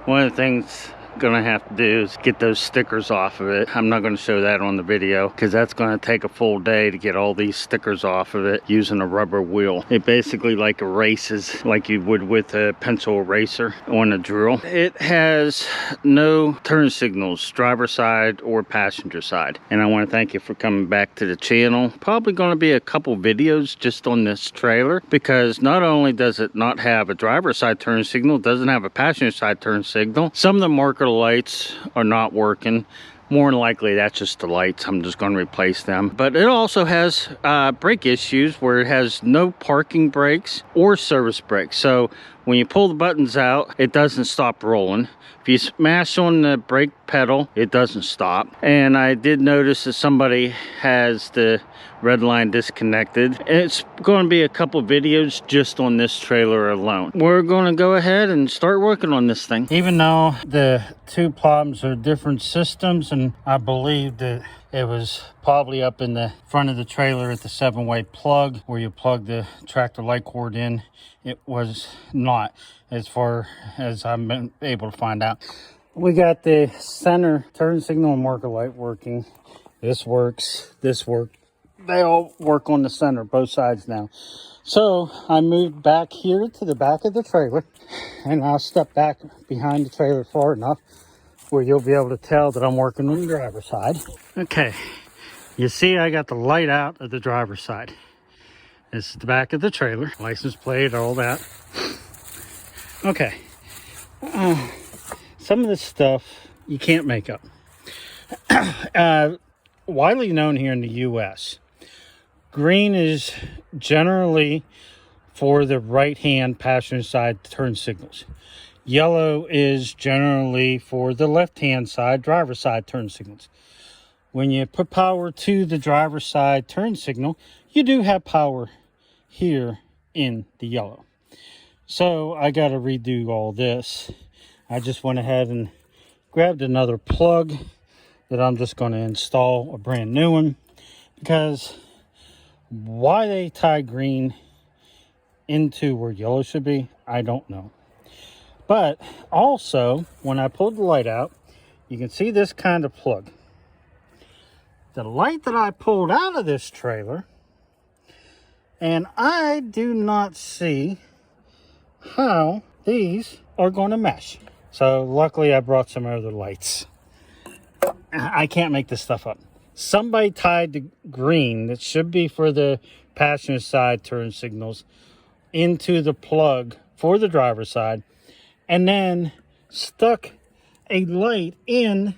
One of the things gonna have to do is get those stickers off of it. I'm not going to show that on the video because that's going to take a full day to get all these stickers off of it using a rubber wheel. It basically like erases like you would with a pencil eraser on a drill. It has no turn signals, driver side or passenger side. And I want to thank you for coming back to the channel. Probably going to be a couple videos just on this trailer because not only does it not have a driver side turn signal, it doesn't have a passenger side turn signal. Some of the marker lights are not working. More than likely that's just the lights. I'm just going to replace them. But it also has brake issues where it has no parking brakes or service brakes. So when you pull the buttons out, it doesn't stop rolling. If you smash on the brake pedal, it doesn't stop. And I did notice that somebody has the red line disconnected. It's going to be a couple videos just on this trailer alone. We're going to go ahead and start working on this thing. Even though the two problems are different systems, and I believe that it was probably up in the front of the trailer at the 7-way plug where you plug the tractor light cord in. It was not, as far as I've been able to find out. We got the center turn signal and marker light working. This works, this worked. They all work on the center, both sides now. So I moved back here to the back of the trailer, and I'll step back behind the trailer far enough where you'll be able to tell that I'm working on the driver's side. Okay, you see I got the light out of the driver's side. This is the back of the trailer, license plate, all that. Okay, some of this stuff you can't make up. Widely known here in the U.S., green is generally for the right-hand passenger side turn signals. Yellow is generally for the left-hand side driver's side turn signals. When you put power to the driver's side turn signal, you do have power here in the yellow. So I got to redo all this. I just went ahead and grabbed another plug that I'm just going to install a brand new one, because why they tie green into where yellow should be, I don't know. But also, when I pulled the light out, you can see this kind of plug. The light that I pulled out of this trailer, and I do not see how these are going to mesh. So luckily I brought some other lights. I can't make this stuff up. Somebody tied the green that should be for the passenger side turn signals into the plug for the driver's side, and then stuck a light in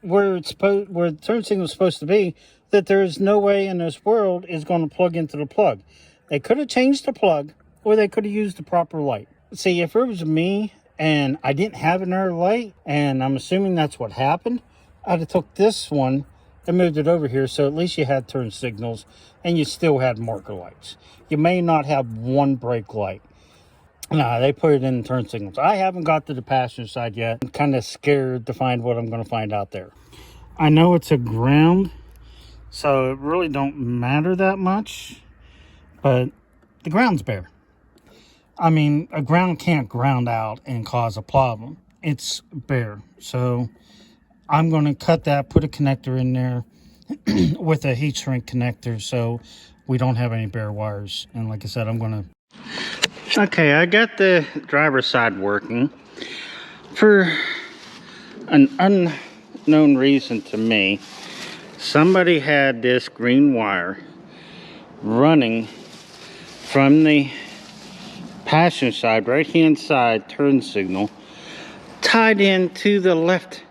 where the turn signal is supposed to be, that there is no way in this world is going to plug into the plug. They could have changed the plug, or they could have used the proper light. See, if it was me and I didn't have another light, and I'm assuming that's what happened, I'd have took this one and moved it over here, so at least you had turn signals and you still had marker lights. You may not have one brake light. No, they put it in turn signals. I haven't got to the passenger side yet. I'm kind of scared to find what I'm going to find out there. I know it's a ground, so it really don't matter that much, but the ground's bare. I mean, a ground can't ground out and cause a problem. It's bare. So I'm going to cut that, put a connector in there with a heat shrink connector so we don't have any bare wires. And like I said, I'm going to... Okay, I got the driver's side working. For an unknown reason to me, somebody had this green wire running from the passenger side, right-hand side turn signal, tied into the left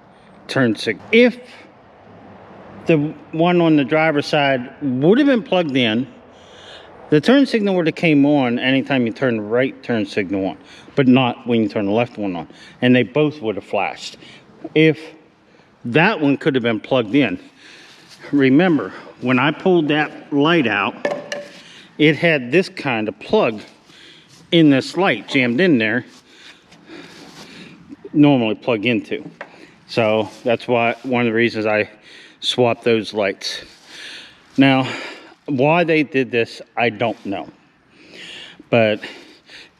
turn signal. If the one on the driver's side would have been plugged in, the turn signal would have came on anytime you turn the right turn signal on, but not when you turn the left one on. And they both would have flashed. If that one could have been plugged in, remember, when I pulled that light out, it had this kind of plug in this light jammed in there, normally plug into. So that's why one of the reasons I swapped those lights. Now, why they did this, I don't know. But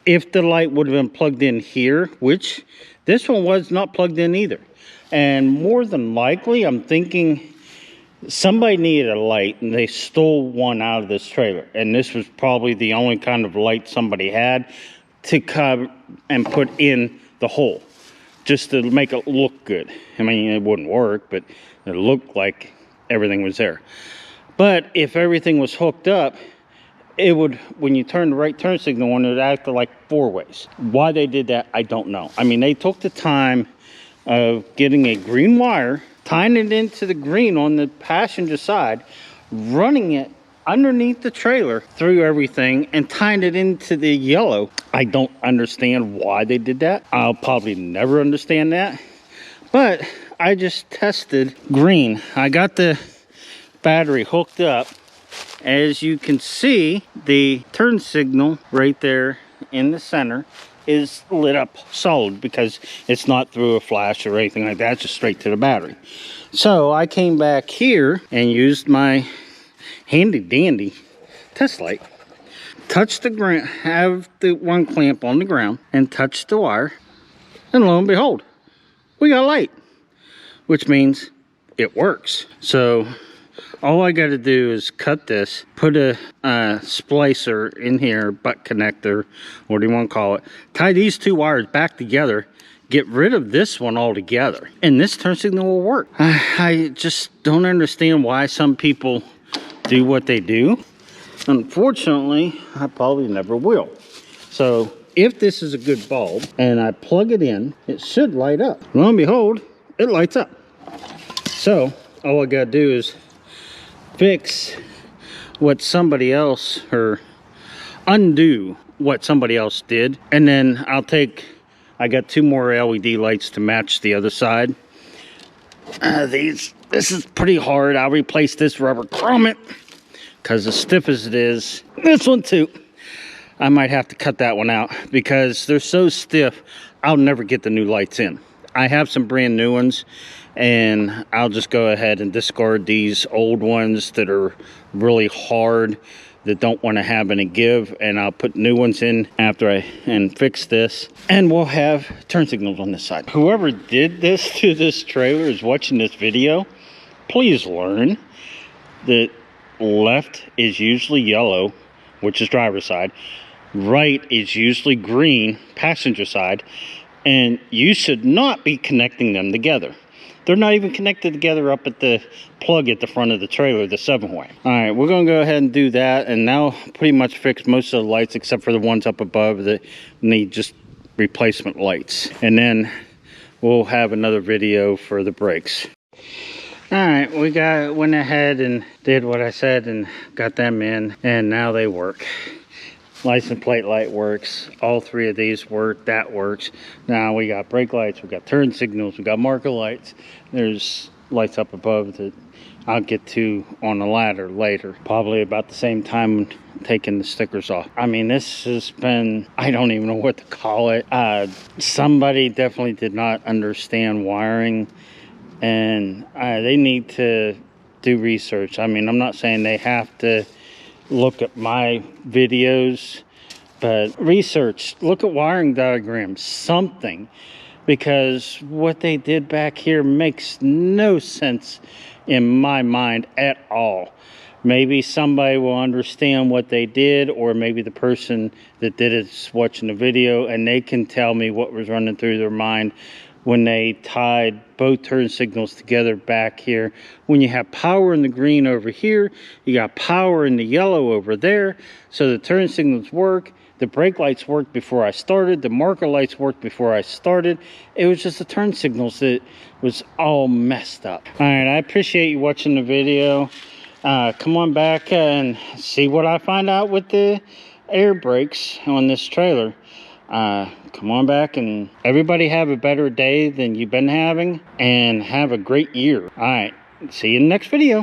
if the light would have been plugged in here, which This one was not plugged in either. And more than likely, I'm thinking somebody needed a light and they stole one out of this trailer. And this was probably the only kind of light somebody had to come and put in the hole, just to make it look good. I mean, it wouldn't work, but it looked like everything was there. But if everything was hooked up, it would, when you turn the right turn signal on, it would act like 4 ways. Why they did that, I don't know. I mean, they took the time of getting a green wire, tying it into the green on the passenger side, running it underneath the trailer through everything, and tying it into the yellow. I don't understand why they did that. I'll probably never understand that. But I just tested green. I got the battery hooked up. As you can see, the turn signal right there in the center is lit up solid because it's not through a flash or anything like that. It's just straight to the battery. So I came back here and used my handy dandy test light, touched the ground, have the one clamp on the ground, and touch the wire, and lo and behold, we got light, which means it works. So all I got to do is cut this, put a splicer in here, butt connector, what do you want to call it, tie these 2 wires back together, get rid of this one altogether, and this turn signal will work. I just don't understand why some people do what they do. Unfortunately, I probably never will. So if this is a good bulb and I plug it in, it should light up. Lo and behold, it lights up. So all I gotta do is fix what somebody else, or undo what somebody else did, and then I got 2 more LED lights to match the other side. This is pretty hard. I'll replace this rubber grommet because as stiff as it is, this one too, I might have to cut that one out because they're so stiff I'll never get the new lights in. I have some brand new ones, and I'll just go ahead and discard these old ones that are really hard, that don't want to have any give, and I'll put new ones in after and fix this, and we'll have turn signals on this side. Whoever did this to this trailer is watching this video. Please learn that left is usually yellow, which is driver's side, right is usually green, passenger side, and you should not be connecting them together. They're not even connected together up at the plug at the front of the trailer, the 7-way. All right, we're gonna go ahead and do that, and now pretty much fix most of the lights except for the ones up above that need just replacement lights. And then we'll have another video for the brakes. All right, we went ahead and did what I said and got them in, and now they work. License plate light works. All 3 of these work. That works. Now we got brake lights, we got turn signals, we got marker lights. There's lights up above that I'll get to on the ladder later, probably about the same time taking the stickers off. I mean, this has been, I don't even know what to call it. Somebody definitely did not understand wiring, and they need to do research. I mean, I'm not saying they have to look at my videos, but research, look at wiring diagrams, something, because what they did back here makes no sense in my mind at all. Maybe somebody will understand what they did, or maybe the person that did it is watching the video and they can tell me what was running through their mind when they tied both turn signals together back here. When you have power in the green over here, you got power in the yellow over there. So the turn signals work. The brake lights worked before I started. The marker lights worked before I started. It was just the turn signals that was all messed up. All right, I appreciate you watching the video. Come on back and see what I find out with the air brakes on this trailer. Come on back, and everybody have a better day than you've been having, and have a great year. All right, see you in the next video.